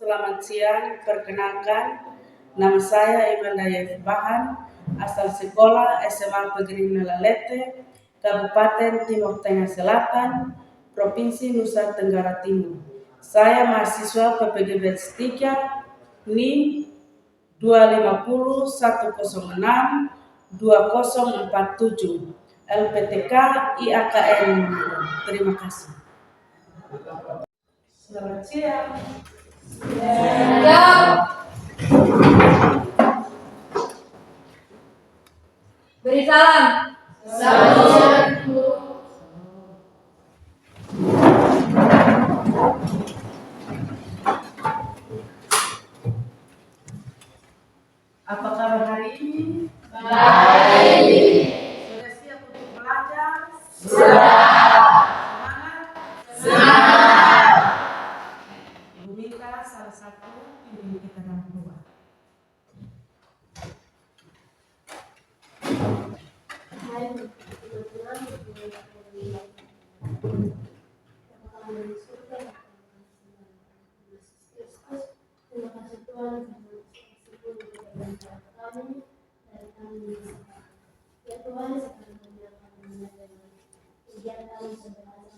selamat siang. Perkenalkan, nama saya Imandaya Bahan, asal sekolah SMA Pegerina Lalete, Kabupaten Timur Tengah Selatan, Provinsi Nusa Tenggara Timur. Saya mahasiswa PPG Batch 3, NIM 250-106-2047, LPTK IAKN. Terima kasih. Selamat siang. Beri salam. Apa kabar hari ini? Baik. Sudah siap untuk belajar? Sudah. Semangat. Ibu minta salah satu pimpin kita dalam doa. Terima kasih Tuhan kami dari kami. Ya Tuhan, sekarang kami akan mengajar kegiatan sederhana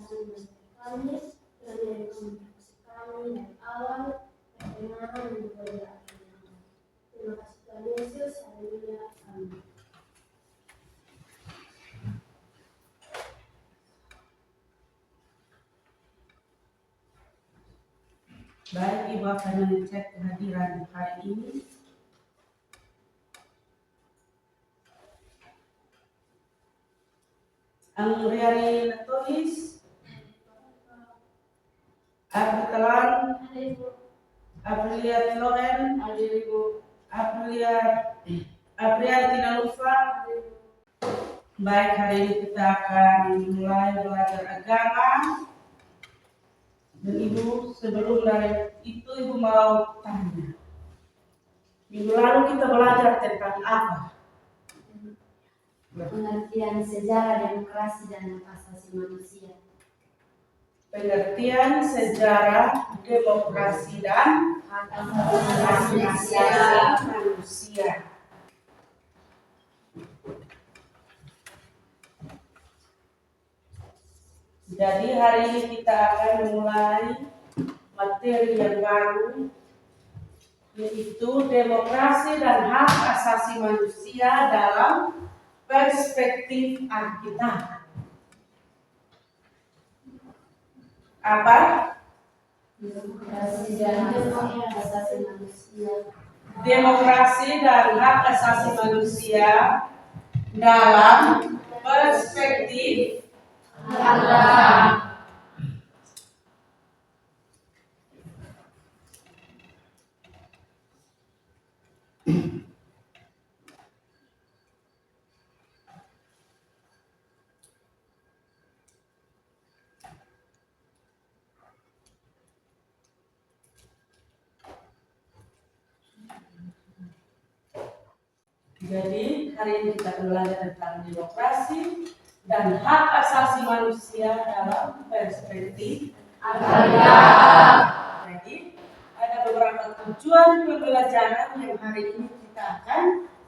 kami dari komunikasi kami dari awal pertengahan dan juga dari akhirnya. Terima kasih Tuhan Yesus. Haleluya. Amin. Baik, Ibu akan mengecek kehadiran hari ini. Angriani Natonis, Telan, Aprilia Tiloen, Aprilia Tinalufa. Baik, hari ini kita akan mulai belajar agama. Dan Ibu, sebelum dari itu Ibu mau tanya. Minggu lalu kita belajar tentang apa? Pengertian sejarah demokrasi dan hak asasi manusia. Pengertian sejarah demokrasi dan Hak asasi asasi manusia. Jadi hari ini kita akan memulai materi yang baru, yaitu demokrasi dan hak asasi manusia dalam perspektif Alkitab. Apa? demokrasi dan hak asasi manusia. Demokrasi dan hak asasi manusia dalam perspektif Alkitab. Jadi hari ini kita belajar tentang demokrasi dan hak asasi manusia dalam perspektif Alkitab. Jadi ada beberapa tujuan pembelajaran yang hari ini kita akan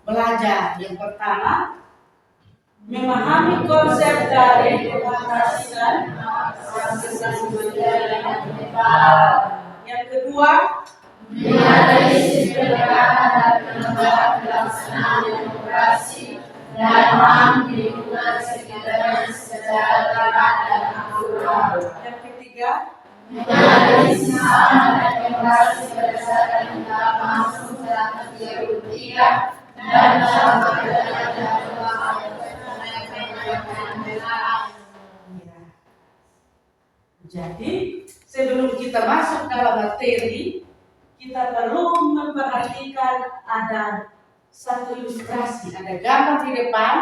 belajar. Yang pertama, memahami konsep dari demokrasi dan hak asasi manusia dalam Alkitab. Yang kedua, menganalisis pergerakan dan pengembangan pelaksanaan demokrasi dan HAM di lingkungan sekitarnya secara tepat dan akurat. yang ketiga, Menganalisis makna demokrasi berdasarkan undang langsung 133 dan contoh dalam Jadi sebelum kita masuk dalam materi, kita perlu memperhatikan ada satu ilustrasi, ada gambar di depan.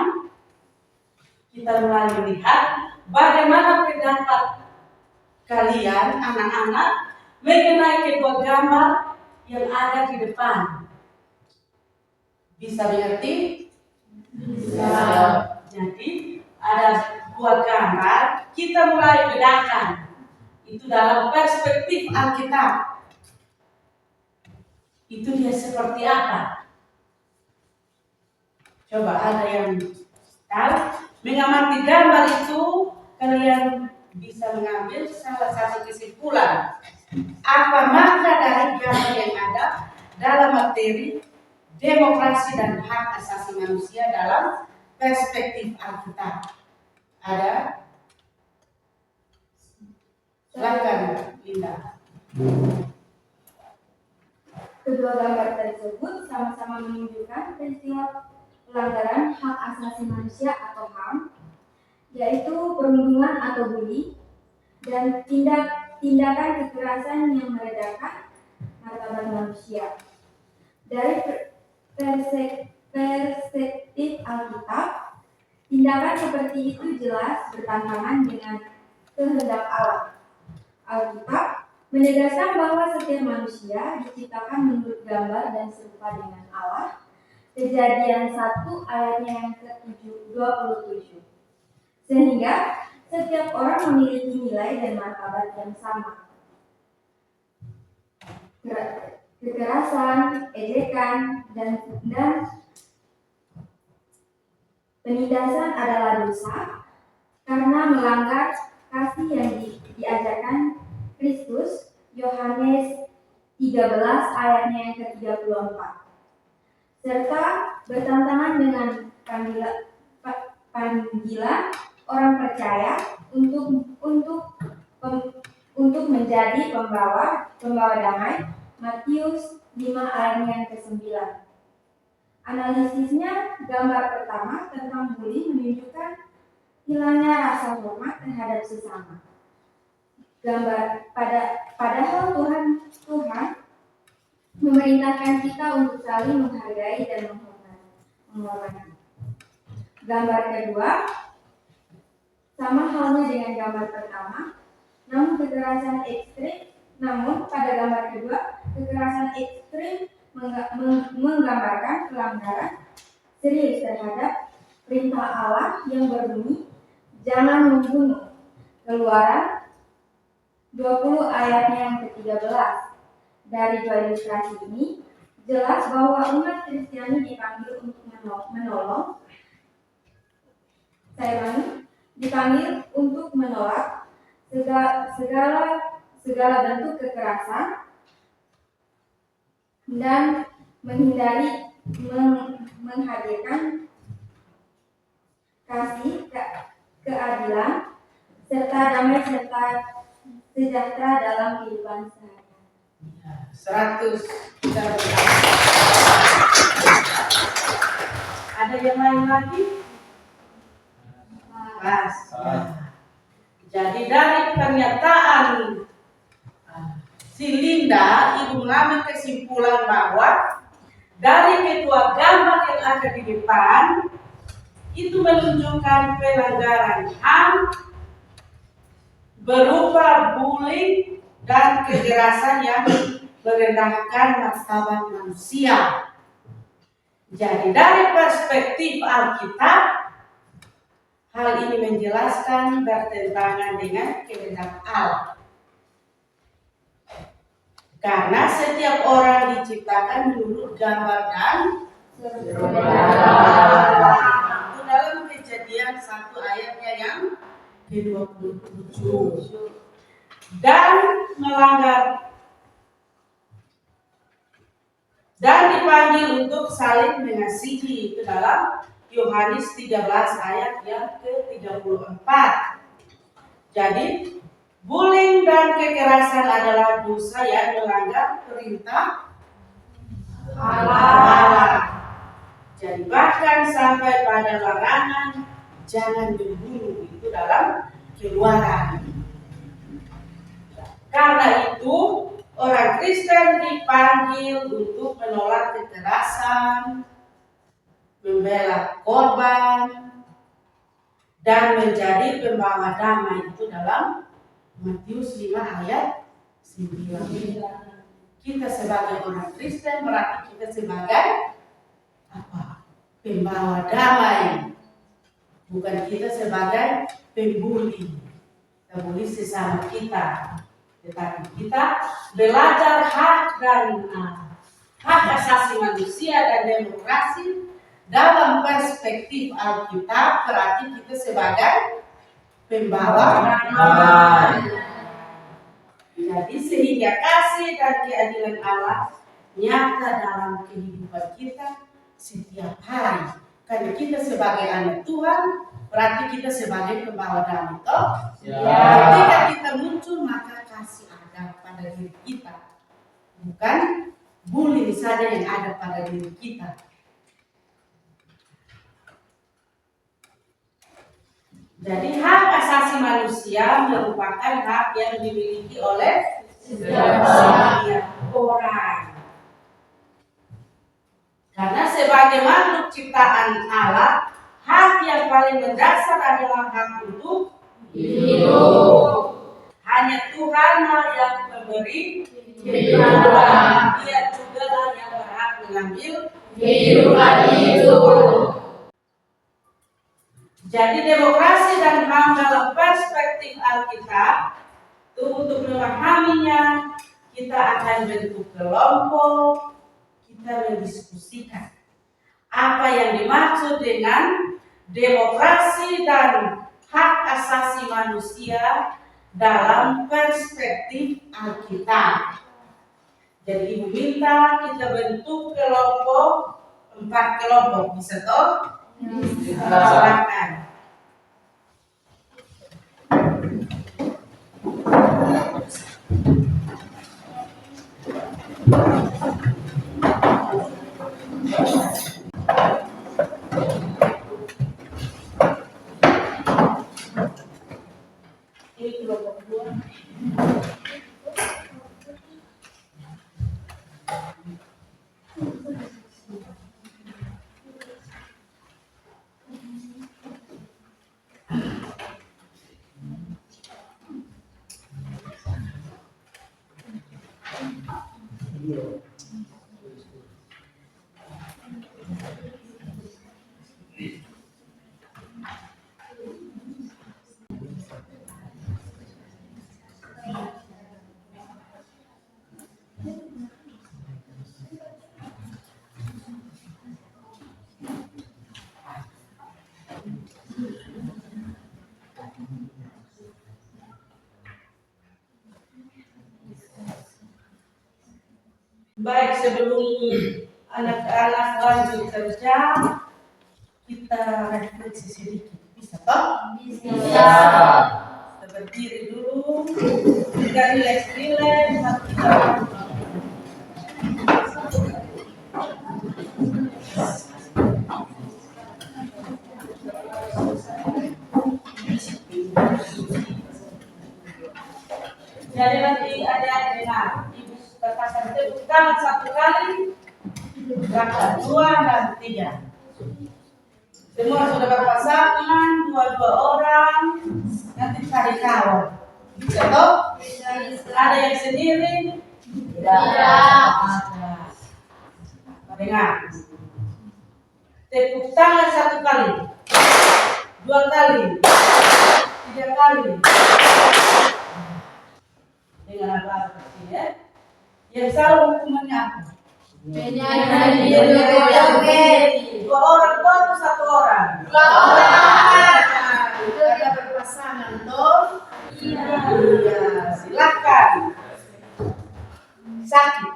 Kita mulai melihat bagaimana pendapat kalian anak-anak mengenai kedua gambar yang ada di depan. Bisa mengerti? Bisa. Jadi ada dua gambar, kita mulai bedakan. Itu dalam perspektif Alkitab. itu dia seperti apa? Coba ada yang tahu? Mengamati gambar itu kalian bisa mengambil salah satu kesimpulan. Apa makna dari gambar yang ada dalam materi demokrasi dan hak asasi manusia dalam perspektif Alkitab? Ada? Silakan, Linda. Kedua gambar tersebut sama-sama menunjukkan peristiwa pelanggaran hak asasi manusia atau HAM, yaitu perundungan atau bully, dan tindakan kekerasan yang merendahkan martabat manusia. Dari perspektif Alkitab, tindakan seperti itu jelas bertentangan dengan kehendak Allah. Alkitab menegaskan bahwa setiap manusia diciptakan menurut gambar dan serupa dengan Allah. Kejadian 1 ayatnya yang ke-27. Sehingga setiap orang memiliki nilai dan martabat yang sama. Kekerasan, ejekan, dan penindasan adalah dosa karena melanggar kasih yang diajarkan Kristus. Yohanes 13 ayatnya yang ke-34. Serta bertentangan dengan panggilan orang percaya untuk menjadi pembawa damai. Matius 5 ayatnya yang ke-9. Analisisnya, gambar pertama tentang bully menunjukkan hilangnya rasa hormat terhadap sesama. Padahal Tuhan memerintahkan kita untuk saling menghargai dan menghormati. Gambar kedua sama halnya dengan gambar pertama, namun pada gambar kedua kekerasan ekstrim menggambarkan pelanggaran serius terhadap perintah Allah yang berbunyi jangan membunuh. Keluaran 20 ayatnya yang ke-13. Dari dua ilustrasi ini jelas bahwa umat Kristiani dipanggil untuk dipanggil untuk menolak segala bentuk kekerasan dan menghadirkan kasih, keadilan, serta damai serta sejahtera dalam kehidupan sehari-hari. 100. Ada yang lain lagi? Mas. Jadi dari pernyataan si Linda, ibu mengambil kesimpulan bahwa dari kedua gambar yang ada di depan itu menunjukkan pelanggaran HAM berupa bullying dan kekerasan yang merendahkan martabat manusia. Jadi dari perspektif Alkitab, hal ini menjelaskan bertentangan dengan kehendak Allah. Karena setiap orang diciptakan menurut gambar dan itu dalam Kejadian 1 ayatnya yang ke-27. Dan melanggar dan dipanggil untuk saling mengasihi, itu dalam Yohanes 13 ayat yang ke-34. Jadi bullying dan kekerasan adalah dosa yang melanggar perintah Allah. Jadi bahkan sampai pada larangan jangan membunuh, itu dalam Keluaran. Karena itu orang Kristen dipanggil untuk menolak kekerasan, membela korban, dan menjadi pembawa damai, itu dalam Matius 5 ayat 9. Kita sebagai orang Kristen berarti kita sebagai apa? Pembawa damai. Bukan kita sebagai pembuli sesama kita. Tetapi kita belajar hak dan hak asasi manusia dan demokrasi dalam perspektif Alkitab berarti kita sebagai pembawa damai. Jadi sehingga kasih dan keadilan Allah nyata dalam kehidupan kita setiap hari. Karena kita sebagai anak Tuhan berarti kita sebagai pembawa damai. Ketika kita muncul maka kasih ada pada diri kita, bukan bullying saja yang ada pada diri kita. Jadi hak asasi manusia merupakan hak yang dimiliki oleh setiap orang. Karena sebagai makhluk ciptaan Allah, hak yang paling mendasar adalah hak untuk hidup. Hanya Tuhanlah yang memberi kehidupan. Dia juga lah yang berhak mengambil kehidupan itu. Jadi demokrasi dan HAM dalam perspektif Alkitab itu untuk memahaminya kita akan bentuk kelompok, kita mendiskusikan apa yang dimaksud dengan demokrasi dan hak asasi manusia dalam perspektif Alkitab. Jadi Ibu minta kita bentuk kelompok, 4 kelompok, bisa toh? Silakan. Ini kelompok 2. Baik, sebelum anak-anak lanjut kerja, kita refleksi sedikit. Bisa toh? Bisa. Kita berdiri dulu, kita rileks-rileks, jadi nanti ada dengar. Katakan tepuk tangan 1 kali, belakang 2 dan 3. Semua sudah berpasangan, 2 orang, nanti cari kawan. Bisa toh? Ada yang sendiri? Tidak. Ada. Dengar. Tepuk tangan 1 kali, 2 kali, 3 kali. Dengan apa ya? Yang salah hukumannya apa? Menyanyi 2 orang atau 1 orang? 2 orang. Kita berpasangan toh? Iya. Silakan. Sakit.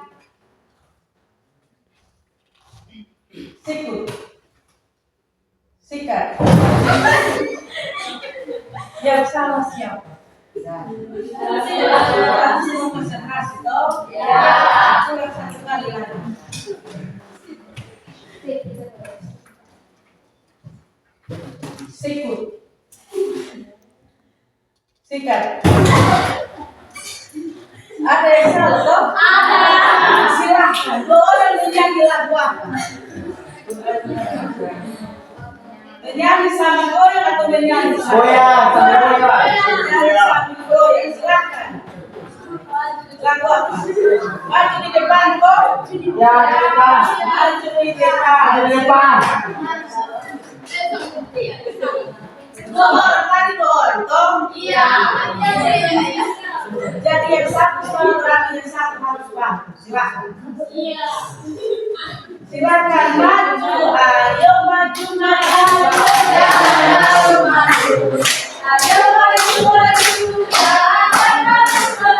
Sikut. Sikat. Yang salah siapa? Semua konsentrasi toh? Ya. Ulang 1 kali lagi. Sikut. Sikat. Ada yang salah toh? Ada. Silahkan. 2 orang menyanyi lagu apa? Menyanyi sambil goyang atau menyanyi sambil goyang? Silakan. Lagu apa? Maju di depan kok? Ya, di depan. Maju di depan. Di depan. 2 orang tadi 2 orang toh? Iya. Jadi yang satu selalu berarti yang satu harus bantu. Silakan. Iya. Silakan maju, ayo maju maju. Ayo maju, ayo maju maju, jangan maju.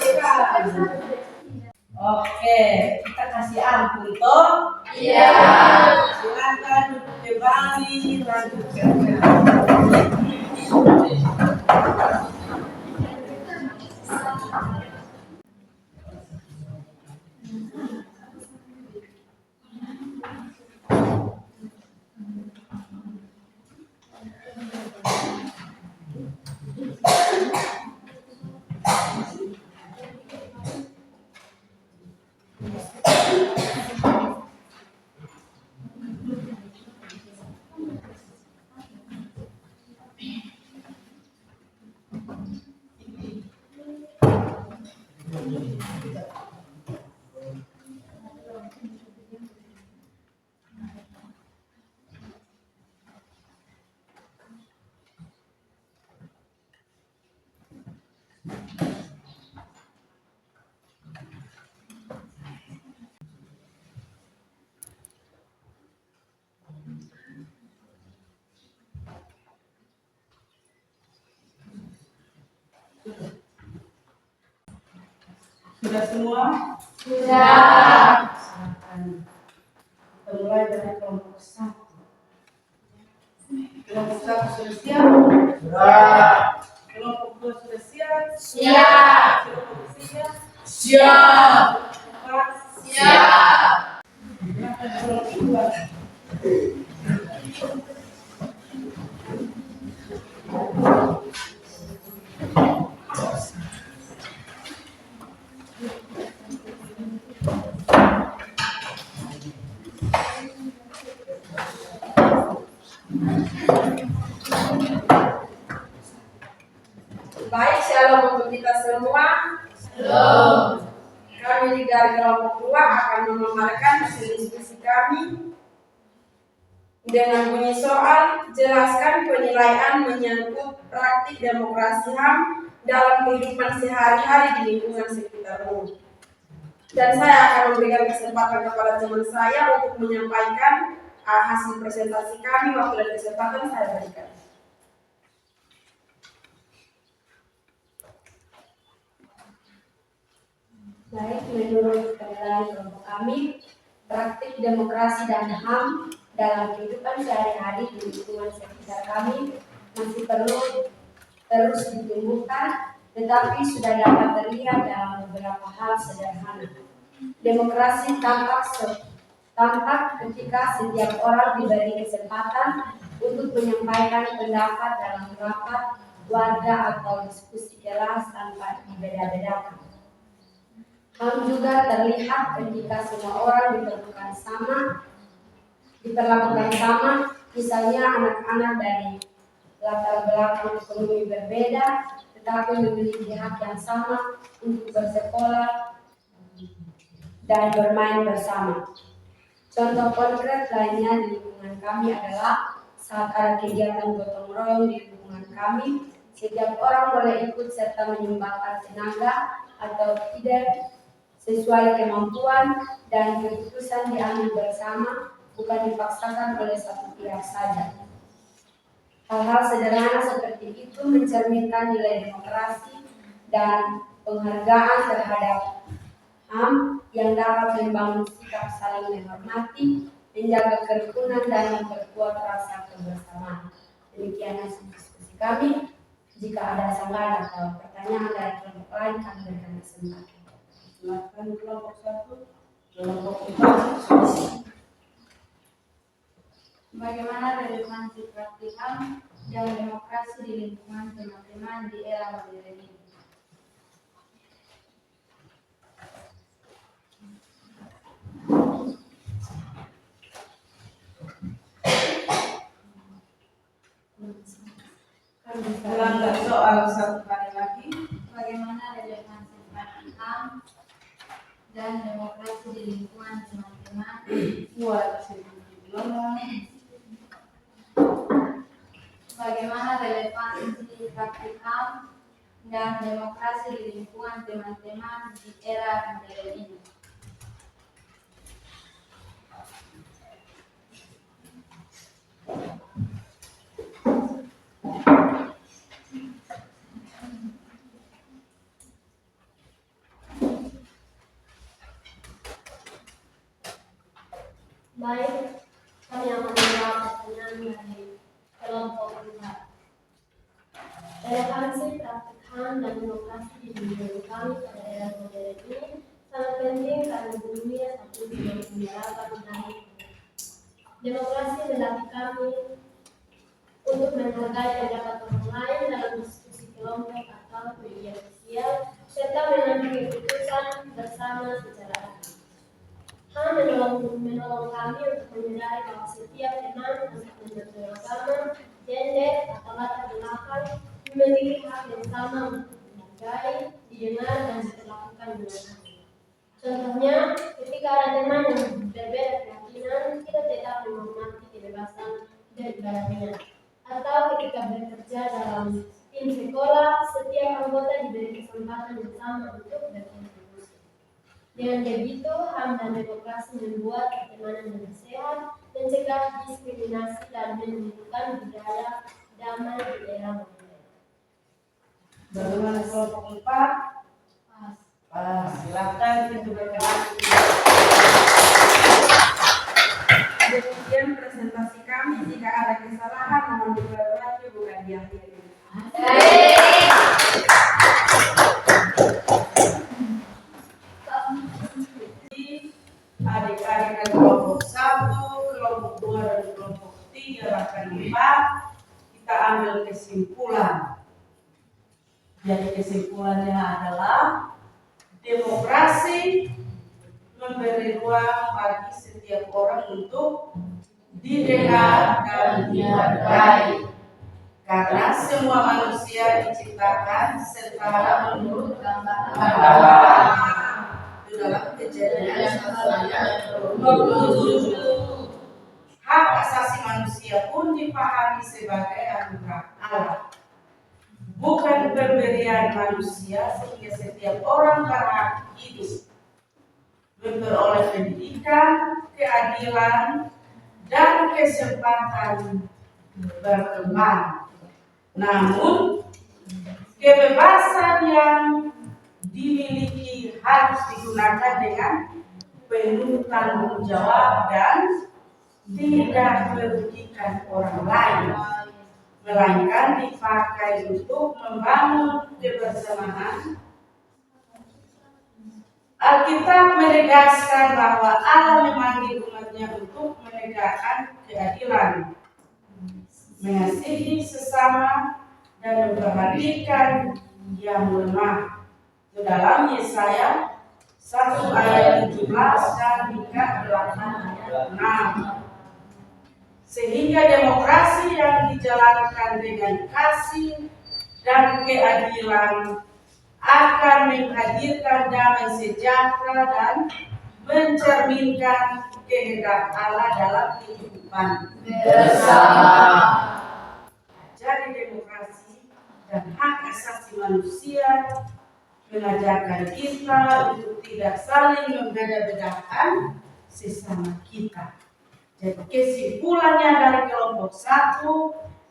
Silakan. Oke, kita kasih ampun toh. Iya. Silakan duduk kembali, lanjutkan. Sudah semua? Sudah. Kita mulai dari kelompok 1. Kelompok 1 sudah siap? Sudah. Kelompok 2 sudah siap? Siap. Kelompok 3? Siap. 4? Siap. Silakan kelompok 2. Baik, shalom untuk kita semua. Shalom. Kami dari kelompok 2 akan memaparkan hasil diskusi kami dengan bunyi soal jelaskan penilaian menyangkut praktik demokrasi HAM dalam kehidupan sehari-hari di lingkungan sekitarmu. Dan saya akan memberikan kesempatan kepada teman saya untuk menyampaikan hasil presentasi kami. Waktu dan kesempatan saya berikan. Baik, menurut penilaian kelompok kami, praktik demokrasi dan HAM dalam kehidupan sehari-hari di lingkungan sekitar kami masih perlu terus ditumbuhkan, tetapi sudah dapat terlihat dalam beberapa hal sederhana. Demokrasi tampak ketika setiap orang diberi kesempatan untuk menyampaikan pendapat dalam rapat warga atau diskusi kelas tanpa dibeda-bedakan. HAM juga terlihat ketika semua orang diperlakukan sama, misalnya anak-anak dari latar belakang ekonomi berbeda, tetapi memiliki hak yang sama untuk bersekolah dan bermain bersama. Contoh konkret lainnya di lingkungan kami adalah saat ada kegiatan gotong royong di lingkungan kami, setiap orang boleh ikut serta menyumbangkan tenaga atau ide sesuai kemampuan, dan keputusan diambil bersama, bukan dipaksakan oleh satu pihak saja. Hal-hal sederhana seperti itu mencerminkan nilai demokrasi dan penghargaan terhadap HAM yang dapat membangun sikap saling menghormati, menjaga kerukunan, dan memperkuat rasa kebersamaan. Demikian hasil diskusi kami. Jika ada sanggahan atau pertanyaan dari kelompok lain, kami berikan kesempatan. Silakan kelompok 1. Kelompok 4. Bagaimana relevansi praktik HAM dan demokrasi di lingkungan teman-teman di era modern ini? Ulangan soal satu kali lagi. Bagaimana relevansi praktik HAM dan demokrasi di lingkungan teman-teman? Buat sebelum Bagaimana relevansi praktik HAM dan demokrasi di lingkungan teman-teman di era modern ini? Baik, kami akan menjawab pertanyaan dari kelompok 4. Relevansi praktik HAM dan demokrasi di dunia kami pada era modern ini sangat penting karena dunia saat ini semakin beragam dan demokrasi melatih kami untuk menghargai pendapat orang lain dalam diskusi kelompok atau media sosial serta mengambil keputusan bersama secara adil. HAM menolong kami untuk menyadari bahwa setiap teman untuk beragama, gender, atau latar belakang memiliki hak yang sama untuk dihargai, didengar, dan diperlakukan dengan adil. Contohnya, ketika ada teman yang berbeda keyakinan, kita tetap menghormati kebebasan beribadahnya. Atau ketika bekerja dalam tim sekolah, setiap anggota diberi kesempatan yang sama untuk berkontribusi. Dengan begitu, HAM dan demokrasi membuat pertemanan yang sehat, mencegah diskriminasi, dan menunjukkan budaya damai di era modern. Bagaimana kelompok 4? Silakan itu berkenan. Demikian presentasi kami. Jika ada kesalahan, mohon diperbaiki, bukan diakhiri. Adik-adik dari kelompok 1, kelompok 2, dan kelompok 3 bahkan 4, kita ambil kesimpulan. Jadi kesimpulannya adalah demokrasi memberi ruang bagi setiap orang untuk didengar dan dihargai. Karena semua manusia diciptakan setara menurut gambaran Allah. Di dalam Kejadian 1 ayat 27. Hak asasi manusia pun dipahami sebagai anugerah Allah, bukan pemberian manusia, sehingga setiap orang berhak hidup, memperoleh pendidikan, keadilan, dan kesempatan berkembang. Namun, kebebasan yang dimiliki harus digunakan dengan penuh tanggung jawab dan tidak merugikan orang lain, melainkan dipakai untuk membangun kebersamaan. Alkitab menegaskan bahwa Allah memanggil umatnya untuk menegakkan keadilan, mengasihi sesama, dan memperhatikan yang lemah. Di dalam Yesaya 1 ayat 17 dan hingga 8 ayat 6. Sehingga demokrasi yang dijalankan dengan kasih dan keadilan akan menghadirkan damai sejahtera dan mencerminkan kehendak Allah dalam kehidupan bersama. Jadi demokrasi dan hak asasi manusia mengajarkan kita untuk tidak saling membeda-bedakan sesama kita. Jadi kesimpulannya dari kelompok 1,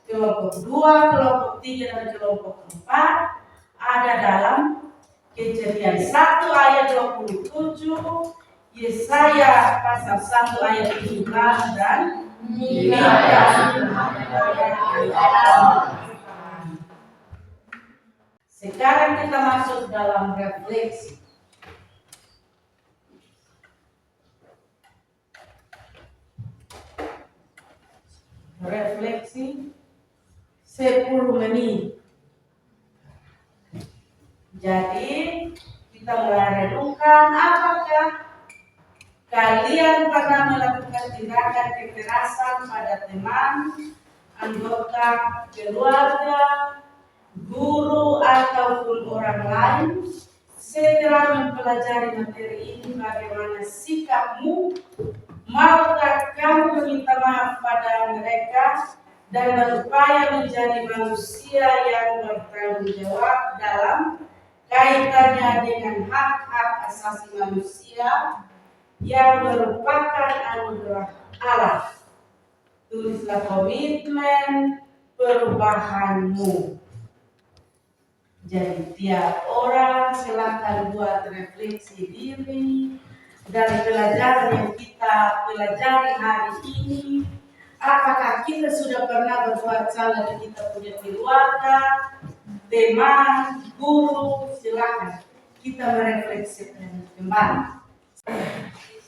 kelompok 2, kelompok 3, dan kelompok 4 ada dalam Kejadian 1 ayat 27, Yesaya pasal 1 ayat 17, dan Mika ayat 4. Sekarang kita masuk dalam refleksi. Refleksi 10 menit. Jadi kita mulai renungkan, apakah kalian pernah melakukan tindakan kekerasan pada teman, anggota keluarga, guru, ataupun orang lain? Setelah mempelajari materi ini, bagaimana sikapmu? Maukah kamu meminta maaf pada mereka dan berupaya menjadi manusia yang bertanggung jawab dalam kaitannya dengan hak-hak asasi manusia yang merupakan anugerah Allah? Tulislah komitmen perubahanmu. Jadi tiap orang silakan buat refleksi diri, dari pelajaran yang kita pelajari hari ini, apakah kita sudah pernah berbuat salah di kita punya keluarga, teman, guru? Silakan kita merefleksikan kembali.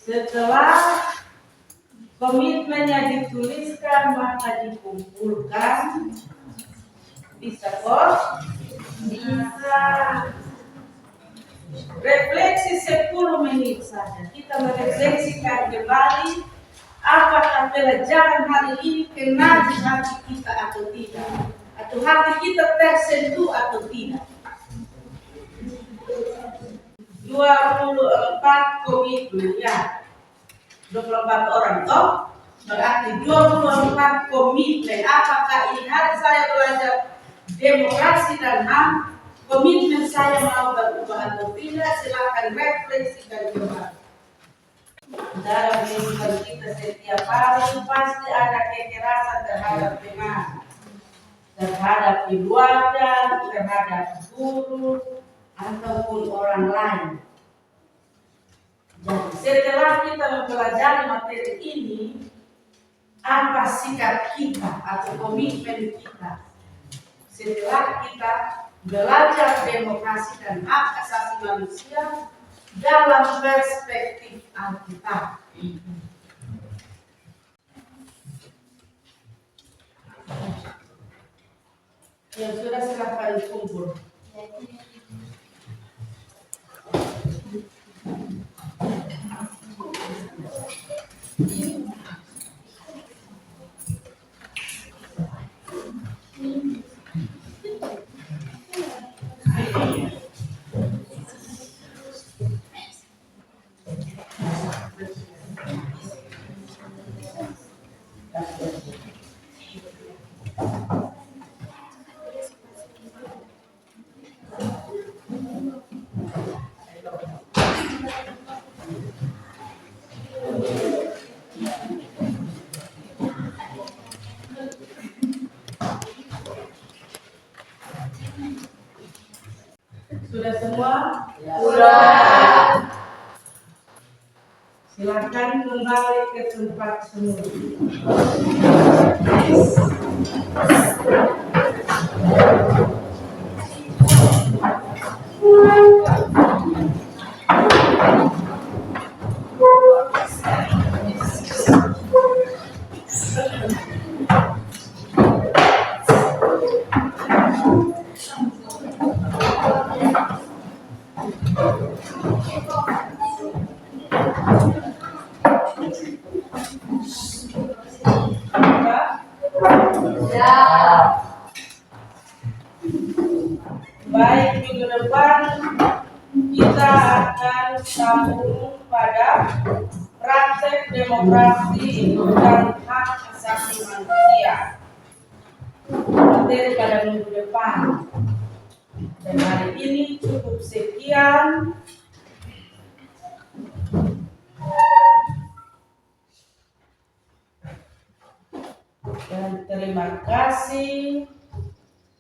Setelah komitmennya dituliskan, maka dikumpulkan. Bisa kok? Bisa. Refleksi 10 menit saja. Kita merefleksikan kembali apakah pelajaran hari ini kena di hati kita atau tidak, atau hati kita tersentuh atau tidak. 24 komitmen ya, 24 orang toh, berarti 24 komitmen. Apakah ini hari saya belajar demokrasi dan HAM, komitmen saya mau berubah atau tidak? Silakan refleksikan kembali. Dalam kehidupan kita setiap hari pasti ada kekerasan terhadap teman, terhadap keluarga, terhadap guru, ataupun orang lain. Jadi setelah kita mempelajari materi ini, apa sikap kita atau komitmen kita setelah kita belajar demokrasi dan hak asasi manusia dalam perspektif Alkitab? Yang sudah silakan kumpul. Sudah semua? Sudah. Silakan kembali ke tempat semula. Baik, minggu depan kita akan sambung pada praktek demokrasi dan hak asasi manusia. Materi pada minggu depan. Dan hari ini cukup sekian. Dan terima kasih.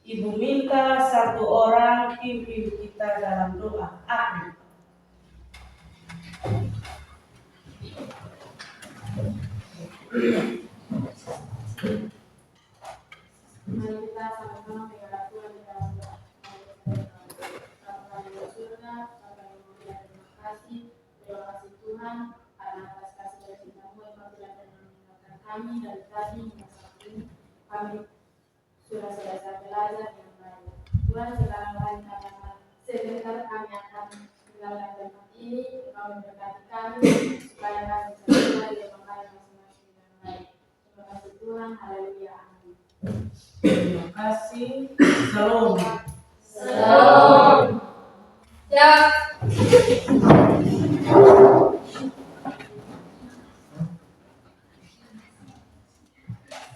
Ibu minta satu orang pimpin kita dalam doa. Amin. Mari kita sama-sama menghadap Tuhan di dalam doa. Bapa kami di surga, Bapa yang mulia, terima kasih Tuhan karena atas kasih dan cinta-Mu yang Kau telah meninggalkan kami dari tadi hingga saat ini. Kami sudah selesai belajar yang baik. Tuhan, sekarang lain katakan sebentar kami akan meninggalkan tempat ini. Kau memberkati kami supaya kami bisa kembali dan memakai masing-masing dengan baik. Terima kasih Tuhan, haleluya, amin. Terima kasih. Shalom. Shalom. Ya.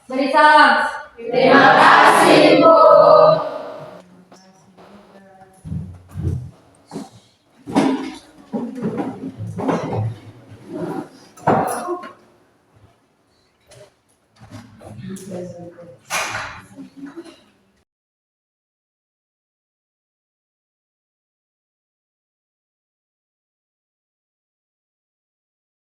Beri salam. Terima kasih, Bu. Terima kasih.